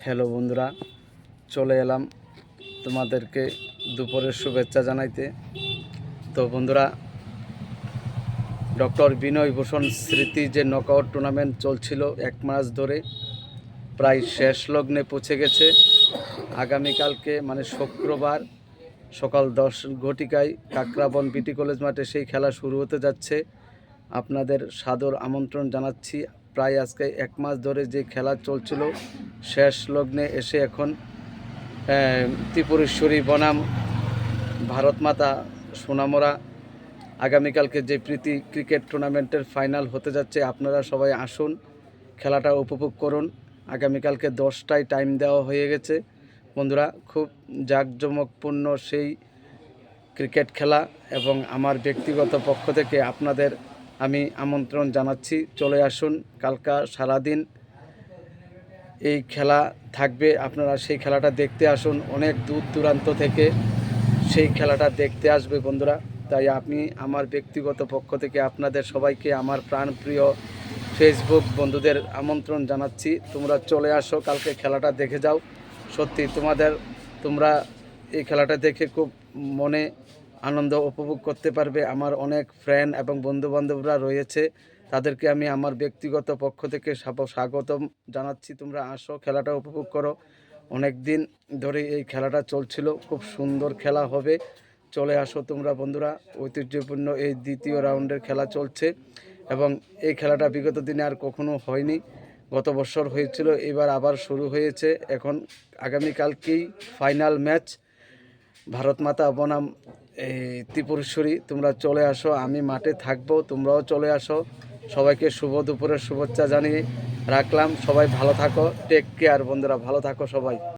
Hello বন্ধুরা, চলে এলাম তোমাদেরকে দুপুরের শুভেচ্ছা জানাইতে। তো বন্ধুরা, ডক্টর বিনয় ভূষণ স্মৃতি যে নকআউট টুর্নামেন্ট চলছিল 1 মাস ধরে, প্রায় শেষ লগ্নে পৌঁছে গেছে। আগামীকালকে মানে শুক্রবার সকাল 10 ঘটিকায় কাকরাবন বিটি কলেজ মাঠে সেই খেলা শুরু হতে যাচ্ছে। আপনাদের সাদর আমন্ত্রণ জানাচ্ছি। প্রায় আজকে 1 মাস ধরে যে খেলা চলছিল শেষ লগ্নে এসে এখন ত্রিপুরেশ্বরী বনাম ভারত মাতা সোনামরা আগামীকালকে যে প্রীতি ক্রিকেট টুর্নামেন্টের ফাইনাল হতে যাচ্ছে। আপনারা সবাই আসুন, খেলাটা উপভোগ করুন। আগামীকালকে 10টায় টাইম দেওয়া হয়ে গেছে বন্ধুরা। খুব জাঁকজমকপূর্ণ সেই ক্রিকেট খেলা এবং আমার ব্যক্তিগত পক্ষ থেকে আপনাদের আমি আমন্ত্রণ জানাচ্ছি, চলে আসুন। কালকা সারাদিন এই খেলা থাকবে, আপনারা সেই খেলাটা দেখতে আসুন। অনেক দূর দূরান্ত থেকে সেই খেলাটা দেখতে আসবে বন্ধুরা। তাই আমি আমার ব্যক্তিগত পক্ষ থেকে আপনাদের সবাইকে, আমার প্রাণপ্রিয় ফেসবুক বন্ধুদের আমন্ত্রণ জানাচ্ছি। তোমরা চলে আসো, কালকে খেলাটা দেখে যাও। সত্যি তোমরা এই খেলাটা দেখে খুব মনে আনন্দ উপভোগ করতে পারবে। আমার অনেক ফ্রেন্ড এবং বন্ধুবান্ধবরা রয়েছে, তাদেরকে আমি আমার ব্যক্তিগত পক্ষ থেকে স্বাগতম জানাচ্ছি। তোমরা আসো, খেলাটা উপভোগ করো। অনেক দিন ধরে এই খেলাটা চলছিল, খুব সুন্দর খেলা হবে। চলে আসো তোমরা বন্ধুরা। ঐতিহ্যপূর্ণ এই দ্বিতীয় রাউন্ডের খেলা চলছে এবং এই খেলাটা বিগত দিনে আর কখনো হয়নি। গত বছর হয়েছিল, এবার আবার শুরু হয়েছে। এখন আগামীকালকেই ফাইনাল ম্যাচ, ভারত মাতা বনাম এই ত্রিপুরেশ্বরী। তোমরা চলে আসো, আমি মাঠে থাকবো, তোমরাও চলে আসো। সবাইকে শুভ দুপুরের শুভেচ্ছা জানিয়ে রাখলাম। সবাই ভালো থাকো, টেক কেয়ার বন্ধুরা, ভালো থাকো সবাই।